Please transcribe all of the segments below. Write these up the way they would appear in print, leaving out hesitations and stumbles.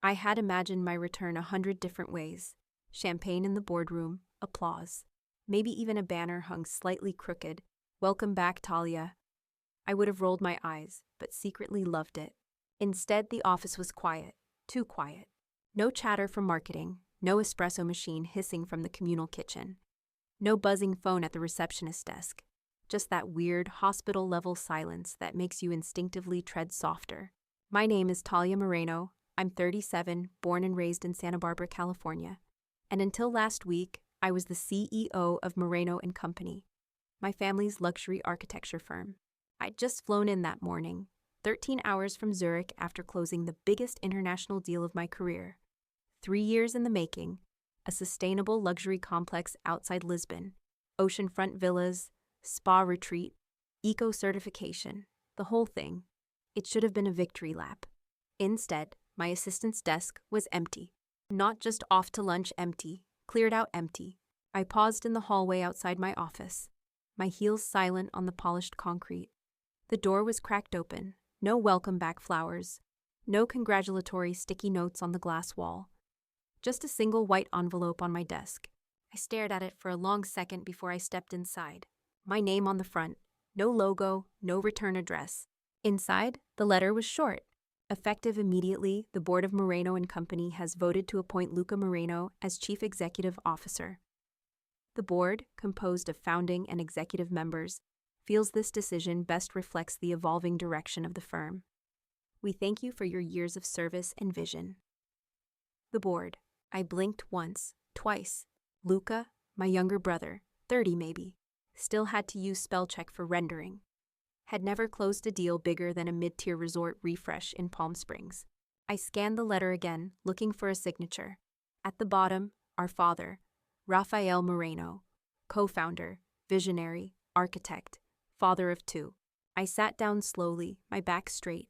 I had imagined my return 100 different ways. Champagne in the boardroom, applause. Maybe even a banner hung slightly crooked. Welcome back, Talia. I would have rolled my eyes, but secretly loved it. Instead, the office was quiet. Too quiet. No chatter from marketing, no espresso machine hissing from the communal kitchen. No buzzing phone at the receptionist desk. Just that weird, hospital-level silence that makes you instinctively tread softer. My name is Talia Moreno. I'm 37, born and raised in Santa Barbara, California. And until last week, I was the CEO of Moreno & Company, my family's luxury architecture firm. I'd just flown in that morning, 13 hours from Zurich after closing the biggest international deal of my career. 3 years in the making, a sustainable luxury complex outside Lisbon, oceanfront villas, spa retreat, eco-certification, the whole thing. It should have been a victory lap. Instead, my assistant's desk was empty. Not just off to lunch empty, cleared out empty. I paused in the hallway outside my office, my heels silent on the polished concrete. The door was cracked open, no welcome back flowers, no congratulatory sticky notes on the glass wall. Just a single white envelope on my desk. I stared at it for a long second before I stepped inside. My name on the front, no logo, no return address. Inside, the letter was short. Effective immediately, the board of Moreno & Company has voted to appoint Luca Moreno as Chief Executive Officer. The board, composed of founding and executive members, feels this decision best reflects the evolving direction of the firm. We thank you for your years of service and vision. The board. I blinked once, twice. Luca, my younger brother, 30 maybe, still had to use spell check for rendering. Had never closed a deal bigger than a mid-tier resort refresh in Palm Springs. I scanned the letter again, looking for a signature. At the bottom, our father, Rafael Moreno, co-founder, visionary, architect, father of 2. I sat down slowly, my back straight,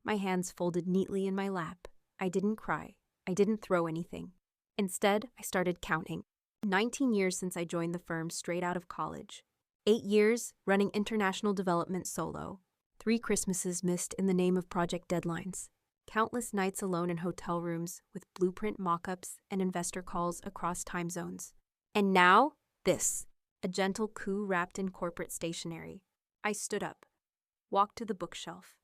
my hands folded neatly in my lap. I didn't cry. I didn't throw anything. Instead, I started counting. 19 years since I joined the firm straight out of college. 8 years running international development solo. 3 Christmases missed in the name of project deadlines. Countless nights alone in hotel rooms with blueprint mock-ups and investor calls across time zones. And now, this. A gentle coup wrapped in corporate stationery. I stood up, walked to the bookshelf,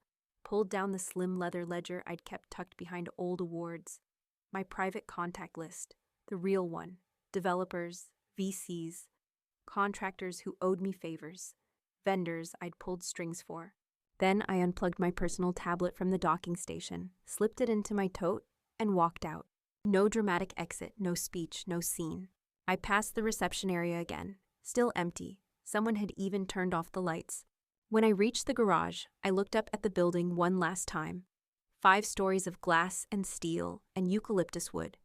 pulled down the slim leather ledger I'd kept tucked behind old awards. My private contact list, the real one, developers, VCs, contractors who owed me favors, vendors I'd pulled strings for. Then I unplugged my personal tablet from the docking station, slipped it into my tote, and walked out. No dramatic exit, no speech, no scene. I passed the reception area again, still empty. Someone had even turned off the lights. When I reached the garage, I looked up at the building one last time. 5 stories of glass and steel and eucalyptus wood.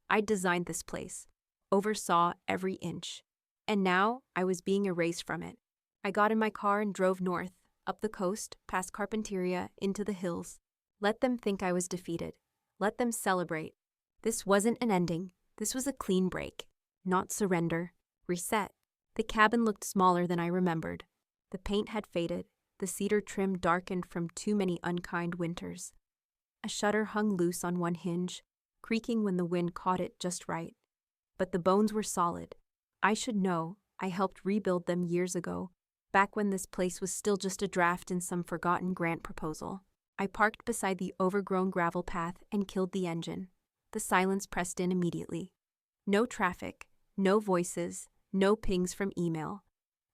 I'd designed this place, oversaw every inch. And now I was being erased from it. I got in my car and drove north, up the coast, past Carpinteria, into the hills. Let them think I was defeated. Let them celebrate. This wasn't an ending. This was a clean break. Not surrender. Reset. The cabin looked smaller than I remembered. The paint had faded, the cedar trim darkened from too many unkind winters. A shutter hung loose on one hinge, creaking when the wind caught it just right. But the bones were solid. I should know. I helped rebuild them years ago, back when this place was still just a draft in some forgotten grant proposal. I parked beside the overgrown gravel path and killed the engine. The silence pressed in immediately. No traffic, no voices, no pings from email.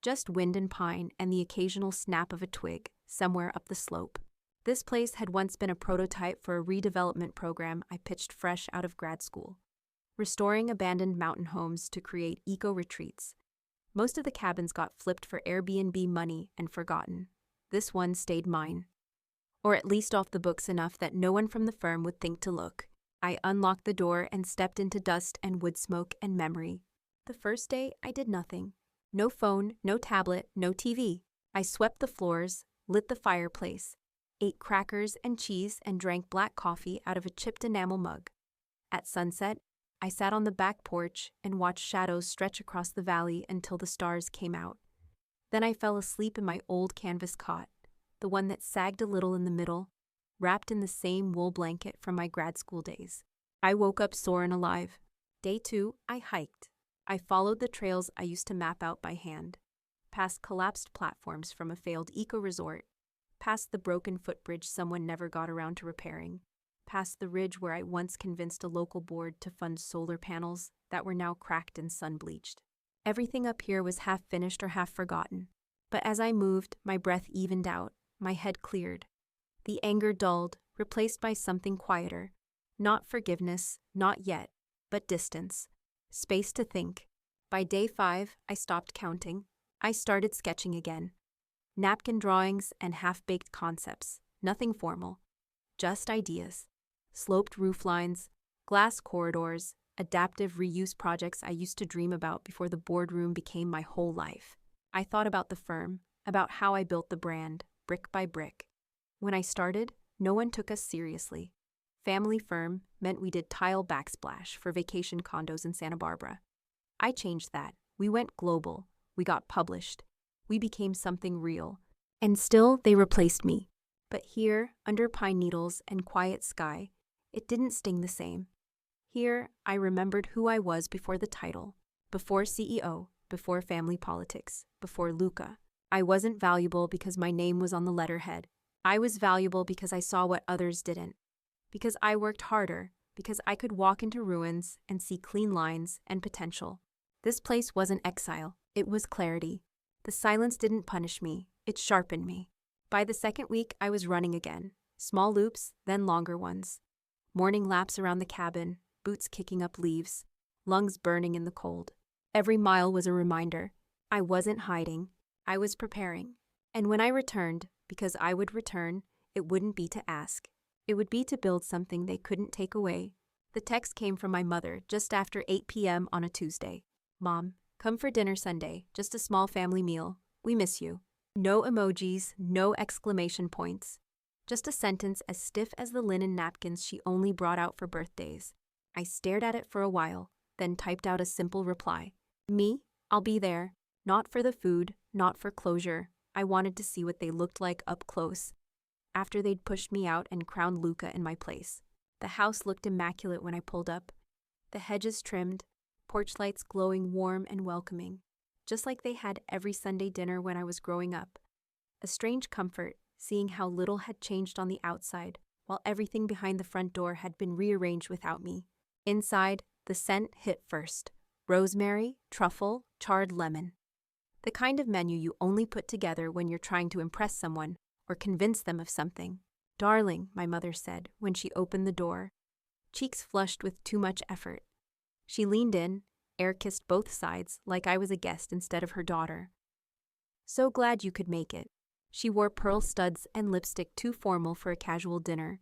Just wind and pine and the occasional snap of a twig somewhere up the slope. This place had once been a prototype for a redevelopment program I pitched fresh out of grad school. Restoring abandoned mountain homes to create eco-retreats. Most of the cabins got flipped for Airbnb money and forgotten. This one stayed mine. Or at least off the books enough that no one from the firm would think to look. I unlocked the door and stepped into dust and wood smoke and memory. The first day, I did nothing. No phone, no tablet, no TV. I swept the floors, lit the fireplace, ate crackers and cheese and drank black coffee out of a chipped enamel mug. At sunset, I sat on the back porch and watched shadows stretch across the valley until the stars came out. Then I fell asleep in my old canvas cot, the one that sagged a little in the middle, wrapped in the same wool blanket from my grad school days. I woke up sore and alive. Day 2, I hiked. I followed the trails I used to map out by hand, past collapsed platforms from a failed eco-resort, past the broken footbridge someone never got around to repairing, past the ridge where I once convinced a local board to fund solar panels that were now cracked and sun-bleached. Everything up here was half finished or half forgotten. But as I moved, my breath evened out, my head cleared. The anger dulled, replaced by something quieter. Not forgiveness, not yet, but distance. Space to think. By day 5, I stopped counting. I started sketching again. Napkin drawings and half-baked concepts, nothing formal. Just ideas. Sloped roof lines, glass corridors, adaptive reuse projects I used to dream about before the boardroom became my whole life. I thought about the firm, about how I built the brand, brick by brick. When I started, no one took us seriously. Family firm meant we did tile backsplash for vacation condos in Santa Barbara. I changed that. We went global. We got published. We became something real. And still, they replaced me. But here, under pine needles and quiet sky, it didn't sting the same. Here, I remembered who I was before the title, before CEO, before family politics, before Luca. I wasn't valuable because my name was on the letterhead. I was valuable because I saw what others didn't. Because I worked harder, because I could walk into ruins and see clean lines and potential. This place wasn't exile, it was clarity. The silence didn't punish me, it sharpened me. By the second week, I was running again. Small loops, then longer ones. Morning laps around the cabin, boots kicking up leaves, lungs burning in the cold. Every mile was a reminder. I wasn't hiding, I was preparing. And when I returned, because I would return, it wouldn't be to ask. It would be to build something they couldn't take away. The text came from my mother just after 8 p.m. on a Tuesday. Mom, come for dinner Sunday, just a small family meal. We miss you. No emojis, no exclamation points. Just a sentence as stiff as the linen napkins she only brought out for birthdays. I stared at it for a while, then typed out a simple reply. Me? I'll be there. Not for the food, not for closure. I wanted to see what they looked like up close. After they'd pushed me out and crowned Luca in my place. The house looked immaculate when I pulled up. The hedges trimmed, porch lights glowing warm and welcoming, just like they had every Sunday dinner when I was growing up. A strange comfort, seeing how little had changed on the outside, while everything behind the front door had been rearranged without me. Inside, the scent hit first. Rosemary, truffle, charred lemon. The kind of menu you only put together when you're trying to impress someone or convince them of something. Darling, my mother said when she opened the door, cheeks flushed with too much effort. She leaned in, air-kissed both sides like I was a guest instead of her daughter. So glad you could make it. She wore pearl studs and lipstick too formal for a casual dinner.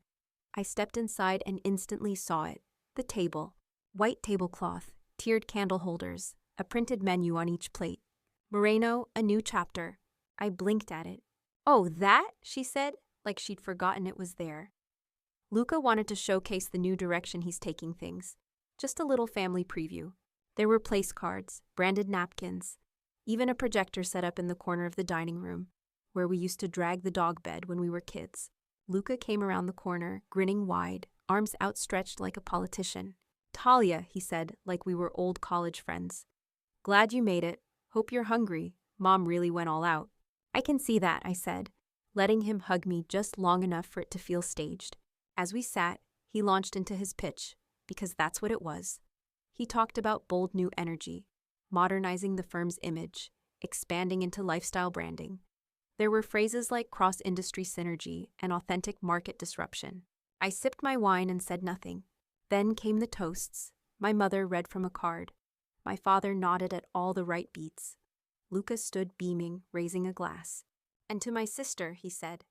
I stepped inside and instantly saw it. The table. White tablecloth, tiered candle holders, a printed menu on each plate. Moreno, a new chapter. I blinked at it. Oh, that? She said, like she'd forgotten it was there. Luca wanted to showcase the new direction he's taking things. Just a little family preview. There were place cards, branded napkins, even a projector set up in the corner of the dining room, where we used to drag the dog bed when we were kids. Luca came around the corner, grinning wide, arms outstretched like a politician. Talia, he said, like we were old college friends. Glad you made it. Hope you're hungry. Mom really went all out. I can see that, I said, letting him hug me just long enough for it to feel staged. As we sat, he launched into his pitch, because that's what it was. He talked about bold new energy, modernizing the firm's image, expanding into lifestyle branding. There were phrases like cross-industry synergy and authentic market disruption. I sipped my wine and said nothing. Then came the toasts. My mother read from a card. My father nodded at all the right beats. Luca stood beaming, raising a glass. And to my sister, he said,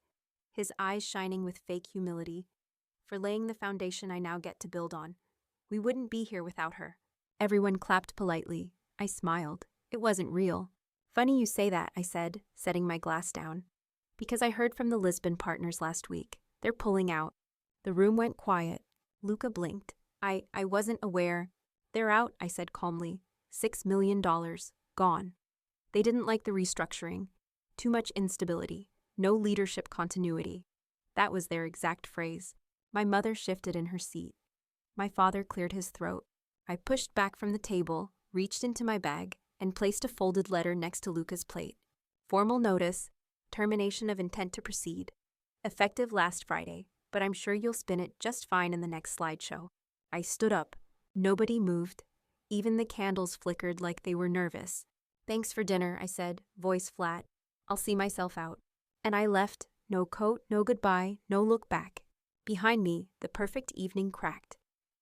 his eyes shining with fake humility, for laying the foundation I now get to build on. We wouldn't be here without her. Everyone clapped politely. I smiled. It wasn't real. Funny you say that, I said, setting my glass down. Because I heard from the Lisbon partners last week. They're pulling out. The room went quiet. Luca blinked. I wasn't aware. They're out, I said calmly. $6 million. Gone. They didn't like the restructuring. Too much instability. No leadership continuity. That was their exact phrase. My mother shifted in her seat. My father cleared his throat. I pushed back from the table, reached into my bag, and placed a folded letter next to Luca's plate. Formal notice, termination of intent to proceed. Effective last Friday, but I'm sure you'll spin it just fine in the next slideshow. I stood up. Nobody moved. Even the candles flickered like they were nervous. Thanks for dinner, I said, voice flat. I'll see myself out. And I left, no coat, no goodbye, no look back. Behind me, the perfect evening cracked.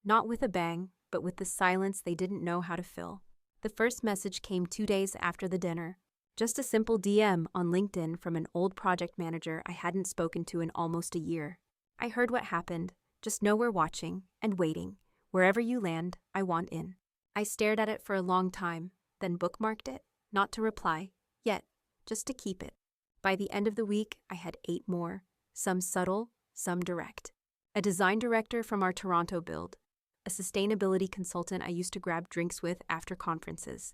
Not with a bang, but with the silence they didn't know how to fill. The first message came 2 days after the dinner. Just a simple DM on LinkedIn from an old project manager I hadn't spoken to in almost a year. I heard what happened. Just know we're watching and waiting. Wherever you land, I want in. I stared at it for a long time, then bookmarked it, not to reply, yet, just to keep it. By the end of the week, I had 8 more, some subtle, some direct. A design director from our Toronto build, a sustainability consultant I used to grab drinks with after conferences,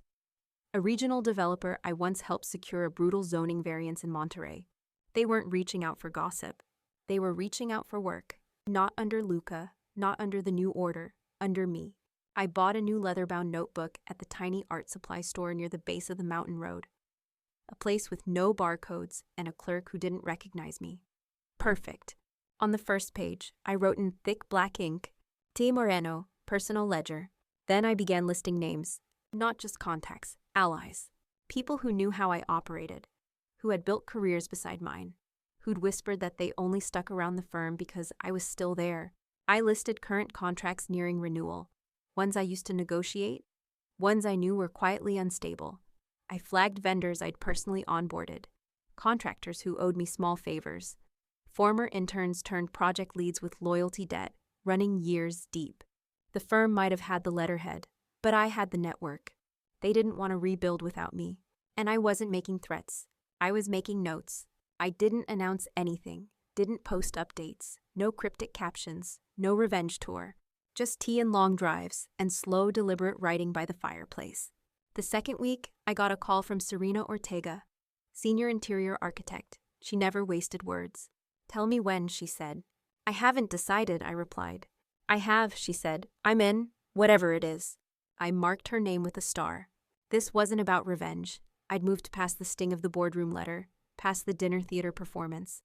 a regional developer I once helped secure a brutal zoning variance in Monterey. They weren't reaching out for gossip. They were reaching out for work. Not under Luca, not under the new order, under me. I bought a new leather-bound notebook at the tiny art supply store near the base of the mountain road. A place with no barcodes and a clerk who didn't recognize me. Perfect. On the first page, I wrote in thick black ink, T. Moreno, personal ledger. Then I began listing names, not just contacts, allies. People who knew how I operated, who had built careers beside mine, who'd whispered that they only stuck around the firm because I was still there. I listed current contracts nearing renewal, ones I used to negotiate, ones I knew were quietly unstable. I flagged vendors I'd personally onboarded, contractors who owed me small favors, former interns turned project leads with loyalty debt, running years deep. The firm might have had the letterhead, but I had the network. They didn't want to rebuild without me, and I wasn't making threats. I was making notes. I didn't announce anything, didn't post updates, no cryptic captions, no revenge tour, just tea and long drives and slow, deliberate writing by the fireplace. The second week, I got a call from Serena Ortega, senior interior architect. She never wasted words. Tell me when, she said. I haven't decided, I replied. I have, she said. I'm in, whatever it is. I marked her name with a star. This wasn't about revenge. I'd moved past the sting of the boardroom letter, past the dinner theater performance,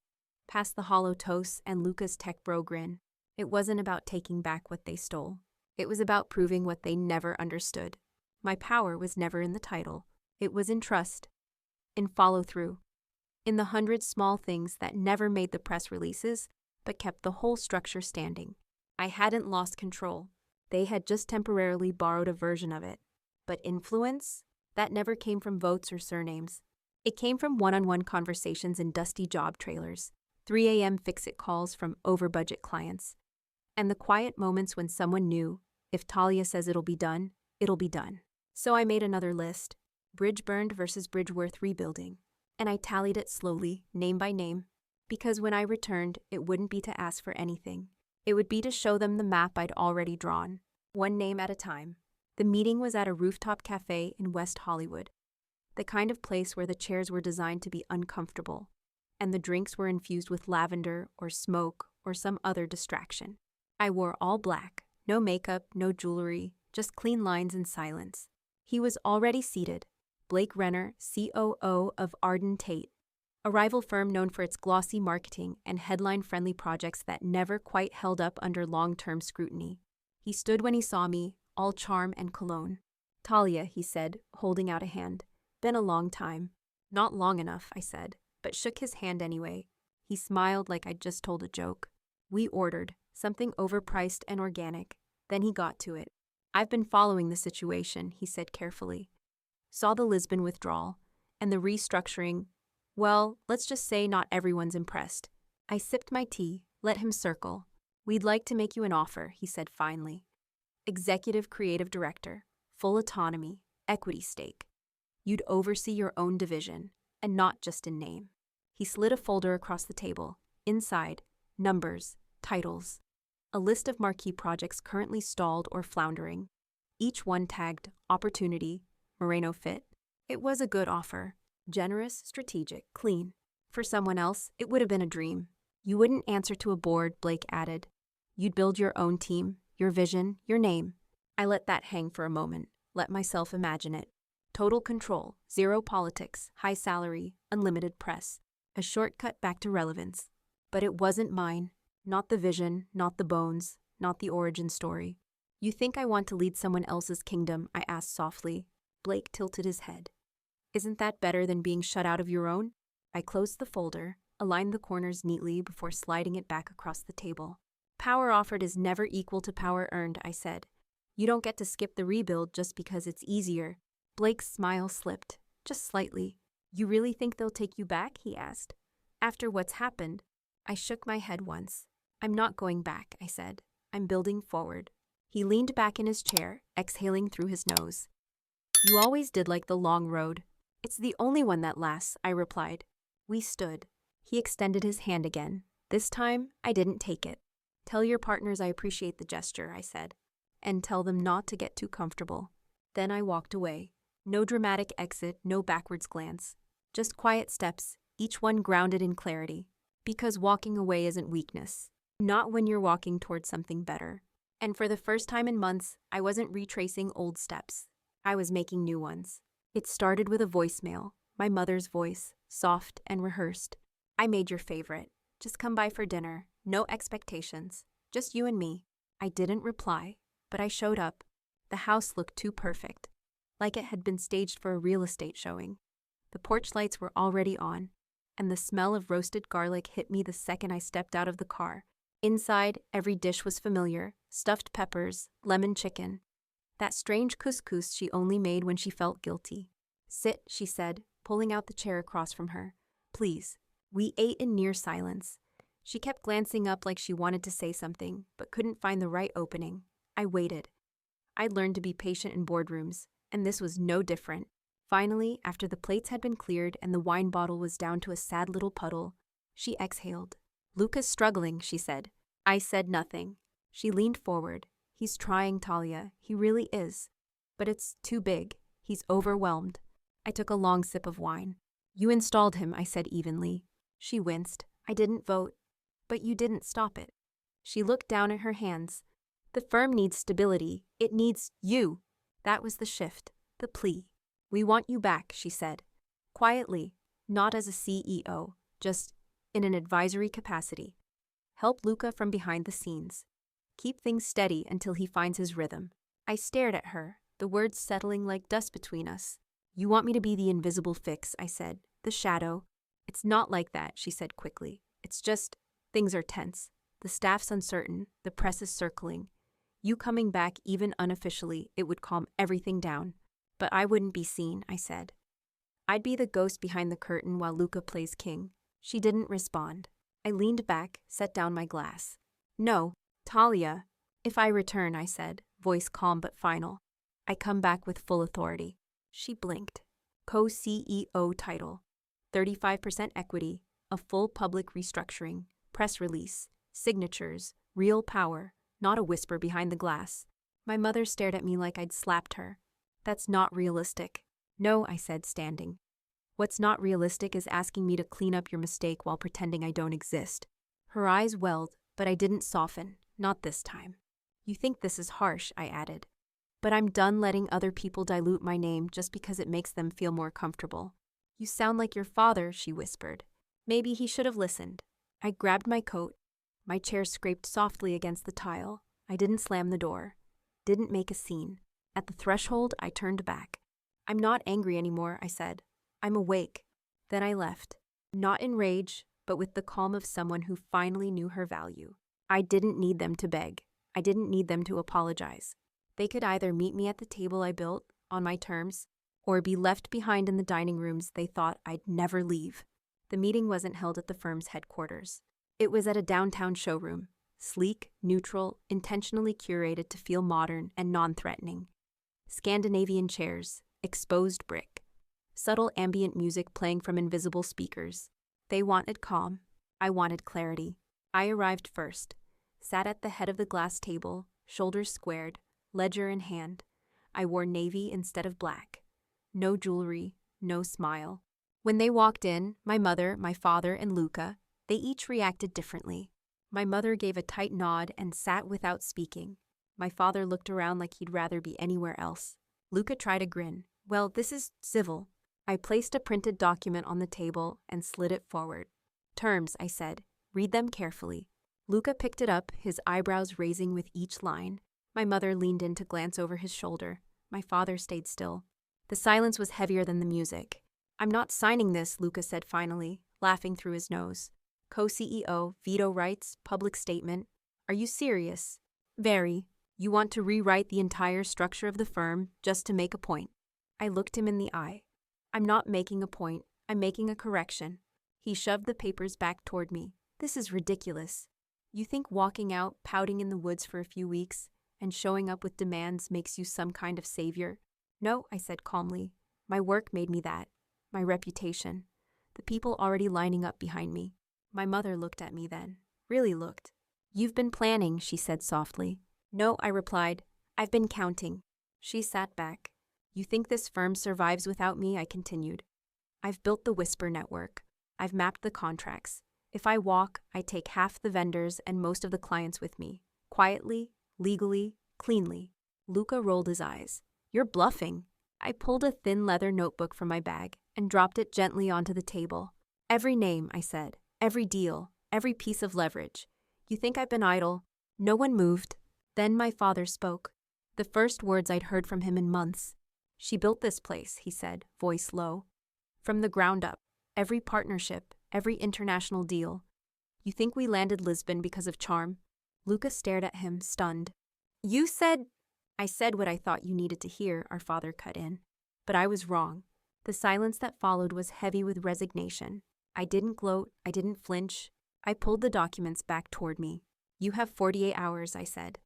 past the hollow toasts and Luca's tech bro grin. It wasn't about taking back what they stole. It was about proving what they never understood. My power was never in the title. It was in trust, in follow-through, in the 100 small things that never made the press releases, but kept the whole structure standing. I hadn't lost control. They had just temporarily borrowed a version of it. But influence? That never came from votes or surnames. It came from one-on-one conversations in dusty job trailers, 3 a.m. fix-it calls from over-budget clients, and the quiet moments when someone knew, if Talia says it'll be done, it'll be done. So I made another list, bridge burned versus bridge worth rebuilding, and I tallied it slowly, name by name, because when I returned, it wouldn't be to ask for anything. It would be to show them the map I'd already drawn, one name at a time. The meeting was at a rooftop cafe in West Hollywood, the kind of place where the chairs were designed to be uncomfortable, and the drinks were infused with lavender or smoke or some other distraction. I wore all black, no makeup, no jewelry, just clean lines and silence. He was already seated, Blake Renner, COO of Arden Tate, a rival firm known for its glossy marketing and headline-friendly projects that never quite held up under long-term scrutiny. He stood when he saw me, all charm and cologne. Talia, he said, holding out a hand. Been a long time. Not long enough, I said, but shook his hand anyway. He smiled like I'd just told a joke. We ordered, something overpriced and organic. Then he got to it. I've been following the situation, he said carefully. Saw the Lisbon withdrawal, and the restructuring. Well, let's just say not everyone's impressed. I sipped my tea, let him circle. We'd like to make you an offer, he said finally. Executive Creative Director, full autonomy, equity stake. You'd oversee your own division, and not just in name. He slid a folder across the table. Inside, numbers, titles. A list of marquee projects currently stalled or floundering. Each one tagged Opportunity, Moreno Fit. It was a good offer. Generous, strategic, clean. For someone else, it would have been a dream. You wouldn't answer to a board, Blake added. You'd build your own team, your vision, your name. I let that hang for a moment, let myself imagine it. Total control, zero politics, high salary, unlimited press. A shortcut back to relevance. But it wasn't mine. Not the vision, not the bones, not the origin story. You think I want to lead someone else's kingdom? I asked softly. Blake tilted his head. Isn't that better than being shut out of your own? I closed the folder, aligned the corners neatly before sliding it back across the table. Power offered is never equal to power earned, I said. You don't get to skip the rebuild just because it's easier. Blake's smile slipped, just slightly. You really think they'll take you back? He asked. After what's happened, I shook my head once. I'm not going back, I said. I'm building forward. He leaned back in his chair, exhaling through his nose. You always did like the long road. It's the only one that lasts, I replied. We stood. He extended his hand again. This time, I didn't take it. Tell your partners I appreciate the gesture, I said. And tell them not to get too comfortable. Then I walked away. No dramatic exit, no backwards glance. Just quiet steps, each one grounded in clarity. Because walking away isn't weakness. Not when you're walking towards something better. And for the first time in months, I wasn't retracing old steps. I was making new ones. It started with a voicemail, my mother's voice, soft and rehearsed. I made your favorite. Just come by for dinner. No expectations. Just you and me. I didn't reply, but I showed up. The house looked too perfect, like it had been staged for a real estate showing. The porch lights were already on, and the smell of roasted garlic hit me the second I stepped out of the car. Inside, every dish was familiar: stuffed peppers, lemon chicken. That strange couscous she only made when she felt guilty. Sit, she said, pulling out the chair across from her. Please. We ate in near silence. She kept glancing up like she wanted to say something, but couldn't find the right opening. I waited. I'd learned to be patient in boardrooms, and this was no different. Finally, after the plates had been cleared and the wine bottle was down to a sad little puddle, she exhaled. Luca's struggling, she said. I said nothing. She leaned forward. He's trying, Talia. He really is. But it's too big. He's overwhelmed. I took a long sip of wine. You installed him, I said evenly. She winced. I didn't vote. But you didn't stop it. She looked down at her hands. The firm needs stability. It needs you. That was the shift, the plea. We want you back, she said. Quietly, not as a CEO, just in an advisory capacity. Help Luca from behind the scenes. Keep things steady until he finds his rhythm. I stared at her, the words settling like dust between us. You want me to be the invisible fix, I said. The shadow. It's not like that, she said quickly. It's just, things are tense. The staff's uncertain, the press is circling. You coming back, even unofficially, it would calm everything down. But I wouldn't be seen, I said. I'd be the ghost behind the curtain while Luca plays king. She didn't respond. I leaned back, set down my glass. No, Talia. If I return, I said, voice calm but final. I come back with full authority. She blinked. Co-CEO title. 35% equity. A full public restructuring. Press release. Signatures. Real power. Not a whisper behind the glass. My mother stared at me like I'd slapped her. That's not realistic. No, I said, standing. What's not realistic is asking me to clean up your mistake while pretending I don't exist. Her eyes welled, but I didn't soften. Not this time. You think this is harsh, I added. But I'm done letting other people dilute my name just because it makes them feel more comfortable. You sound like your father, she whispered. Maybe he should have listened. I grabbed my coat. My chair scraped softly against the tile. I didn't slam the door. Didn't make a scene. At the threshold, I turned back. I'm not angry anymore, I said. I'm awake. Then I left. Not in rage, but with the calm of someone who finally knew her value. I didn't need them to beg. I didn't need them to apologize. They could either meet me at the table I built, on my terms, or be left behind in the dining rooms they thought I'd never leave. The meeting wasn't held at the firm's headquarters. It was at a downtown showroom, sleek, neutral, intentionally curated to feel modern and non-threatening. Scandinavian chairs, exposed brick, subtle ambient music playing from invisible speakers. They wanted calm. I wanted clarity. I arrived first, sat at the head of the glass table, shoulders squared, ledger in hand. I wore navy instead of black. No jewelry, no smile. When they walked in, my mother, my father, and Luca, they each reacted differently. My mother gave a tight nod and sat without speaking. My father looked around like he'd rather be anywhere else. Luca tried a grin. Well, this is civil. I placed a printed document on the table and slid it forward. Terms, I said. Read them carefully. Luca picked it up, his eyebrows raising with each line. My mother leaned in to glance over his shoulder. My father stayed still. The silence was heavier than the music. I'm not signing this, Luca said finally, laughing through his nose. Co-CEO, veto rights, public statement. Are you serious? Very. You want to rewrite the entire structure of the firm just to make a point. I looked him in the eye. I'm not making a point. I'm making a correction. He shoved the papers back toward me. This is ridiculous. You think walking out, pouting in the woods for a few weeks, and showing up with demands makes you some kind of savior? No, I said calmly. My work made me that. My reputation. The people already lining up behind me. My mother looked at me then. Really looked. You've been planning, she said softly. No, I replied. I've been counting. She sat back. You think this firm survives without me? I continued. I've built the Whisper network. I've mapped the contracts. If I walk, I take half the vendors and most of the clients with me. Quietly, legally, cleanly. Luca rolled his eyes. You're bluffing. I pulled a thin leather notebook from my bag and dropped it gently onto the table. Every name, I said. Every deal. Every piece of leverage. You think I've been idle? No one moved. Then my father spoke. The first words I'd heard from him in months. She built this place, he said, voice low. From the ground up. Every partnership, every international deal. You think we landed Lisbon because of charm? Luca stared at him, stunned. You said... I said what I thought you needed to hear, our father cut in. But I was wrong. The silence that followed was heavy with resignation. I didn't gloat, I didn't flinch. I pulled the documents back toward me. You have 48 hours, I said.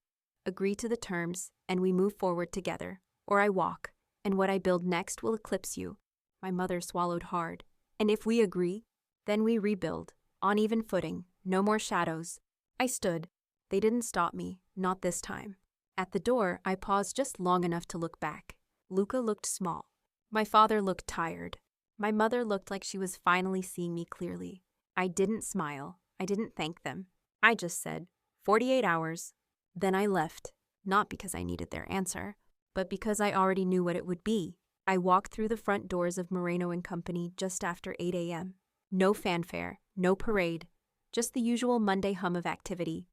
Agree to the terms, and we move forward together. Or I walk, and what I build next will eclipse you. My mother swallowed hard. And if we agree, then we rebuild. On even footing, no more shadows. I stood. They didn't stop me, not this time. At the door, I paused just long enough to look back. Luca looked small. My father looked tired. My mother looked like she was finally seeing me clearly. I didn't smile. I didn't thank them. I just said, 48 hours. Then I left, not because I needed their answer, but because I already knew what it would be. I walked through the front doors of Moreno & Company just after 8 a.m. No fanfare, no parade, just the usual Monday hum of activity.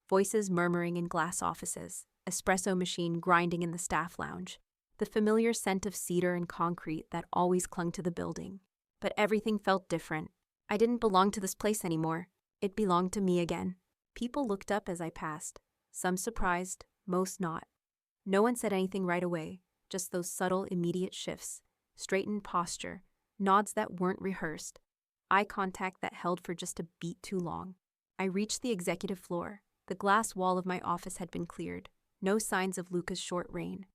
Voices murmuring in glass offices, espresso machine grinding in the staff lounge, the familiar scent of cedar and concrete that always clung to the building. But everything felt different. I didn't belong to this place anymore. It belonged to me again. People looked up as I passed, some surprised, most not. No one said anything right away, just those subtle, immediate shifts, straightened posture, nods that weren't rehearsed, eye contact that held for just a beat too long. I reached the executive floor. The glass wall of my office had been cleared, no signs of Luca's short reign.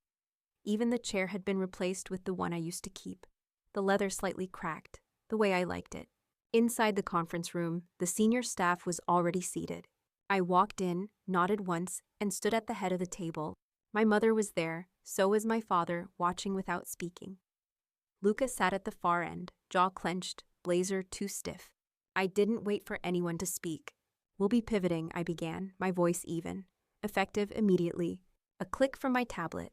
Even the chair had been replaced with the one I used to keep, the leather slightly cracked, the way I liked it. Inside the conference room, the senior staff was already seated. I walked in, nodded once, and stood at the head of the table. My mother was there, so was my father, watching without speaking. Luca sat at the far end, jaw clenched, blazer too stiff. I didn't wait for anyone to speak. We'll be pivoting, I began, my voice even. Effective immediately. A click from my tablet.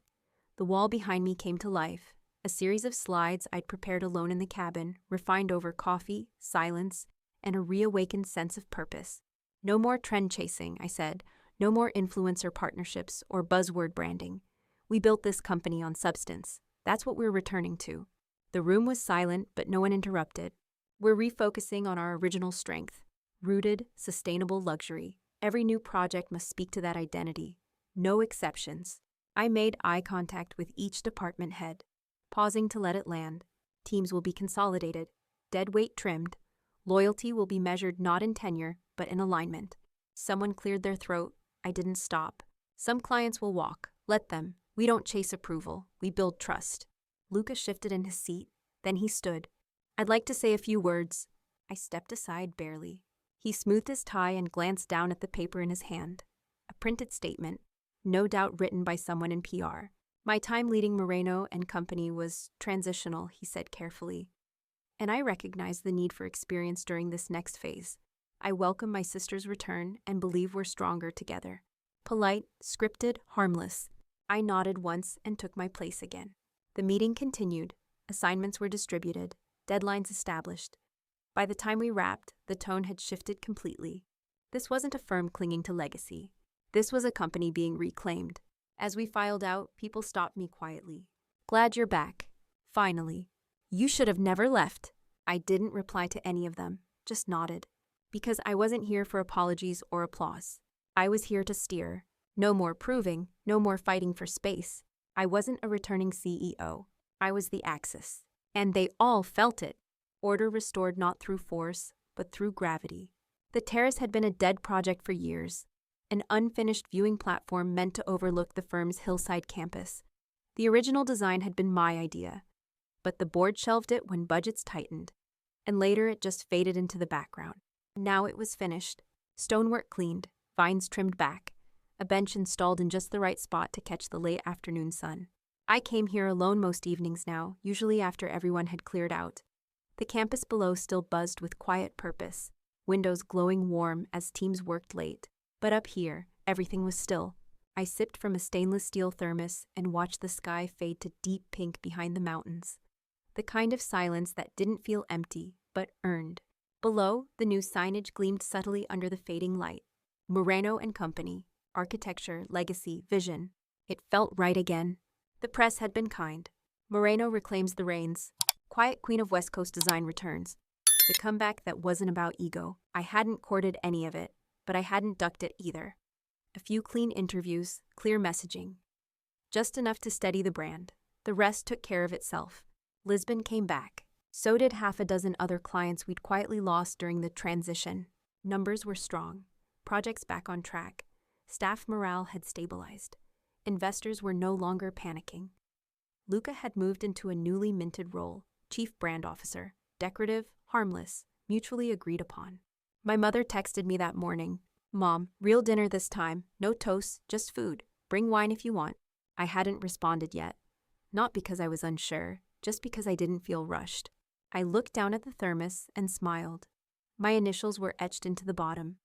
The wall behind me came to life. A series of slides I'd prepared alone in the cabin, refined over coffee, silence, and a reawakened sense of purpose. No more trend chasing, I said. No more influencer partnerships or buzzword branding. We built this company on substance. That's what we're returning to. The room was silent, but no one interrupted. We're refocusing on our original strength. Rooted, sustainable luxury. Every new project must speak to that identity. No exceptions. I made eye contact with each department head, pausing to let it land. Teams will be consolidated, dead weight trimmed. Loyalty will be measured not in tenure, but in alignment. Someone cleared their throat. I didn't stop. Some clients will walk. Let them. We don't chase approval. We build trust. Luca shifted in his seat. Then he stood. I'd like to say a few words. I stepped aside barely. He smoothed his tie and glanced down at the paper in his hand. A printed statement, no doubt written by someone in PR. My time leading Moreno & Company was transitional, he said carefully. And I recognized the need for experience during this next phase. I welcome my sister's return and believe we're stronger together. Polite, scripted, harmless. I nodded once and took my place again. The meeting continued. Assignments were distributed, deadlines established. By the time we wrapped, the tone had shifted completely. This wasn't a firm clinging to legacy. This was a company being reclaimed. As we filed out, people stopped me quietly. "Glad you're back. Finally." "You should have never left." I didn't reply to any of them, just nodded. Because I wasn't here for apologies or applause. I was here to steer. No more proving, no more fighting for space. I wasn't a returning CEO. I was the axis. And they all felt it. Order restored not through force, but through gravity. The terrace had been a dead project for years, an unfinished viewing platform meant to overlook the firm's hillside campus. The original design had been my idea, but the board shelved it when budgets tightened, and later it just faded into the background. Now it was finished, stonework cleaned, vines trimmed back, a bench installed in just the right spot to catch the late afternoon sun. I came here alone most evenings now, usually after everyone had cleared out. The campus below still buzzed with quiet purpose, windows glowing warm as teams worked late. But up here, everything was still. I sipped from a stainless steel thermos and watched the sky fade to deep pink behind the mountains. The kind of silence that didn't feel empty, but earned. Below, the new signage gleamed subtly under the fading light. Moreno and Company. Architecture, legacy, vision. It felt right again. The press had been kind. Moreno reclaims the reins. Quiet Queen of West Coast design returns. The comeback that wasn't about ego. I hadn't courted any of it, but I hadn't ducked it either. A few clean interviews, clear messaging. Just enough to steady the brand. The rest took care of itself. Lisbon came back. So did half a dozen other clients we'd quietly lost during the transition. Numbers were strong. Projects back on track. Staff morale had stabilized. Investors were no longer panicking. Luca had moved into a newly minted role, Chief Brand Officer. Decorative, harmless, mutually agreed upon. My mother texted me that morning. "Mom, real dinner this time. No toast, just food. Bring wine if you want." I hadn't responded yet. Not because I was unsure, just because I didn't feel rushed. I looked down at the thermos and smiled. My initials were etched into the bottom.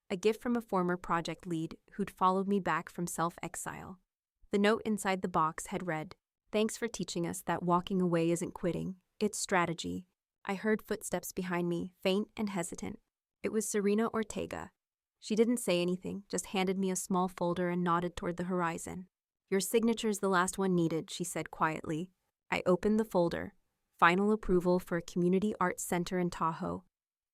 A gift from a former project lead who'd followed me back from self-exile. The note inside the box had read, "Thanks for teaching us that walking away isn't quitting. It's strategy." I heard footsteps behind me, faint and hesitant. It was Serena Ortega. She didn't say anything, just handed me a small folder and nodded toward the horizon. "Your signature's the last one needed," she said quietly. I opened the folder. Final approval for a community arts center in Tahoe.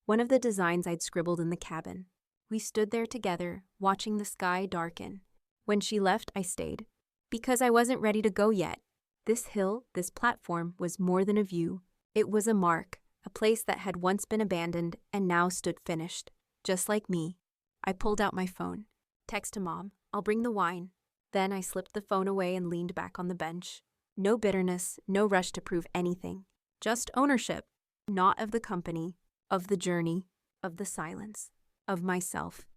One of the designs I'd scribbled in the cabin. We stood there together, watching the sky darken. When she left, I stayed. Because I wasn't ready to go yet. This hill, this platform, was more than a view. It was a mark, a place that had once been abandoned and now stood finished. Just like me. I pulled out my phone. Text to Mom, "I'll bring the wine." Then I slipped the phone away and leaned back on the bench. No bitterness, no rush to prove anything. Just ownership. Not of the company, of the journey, of the silence, of myself.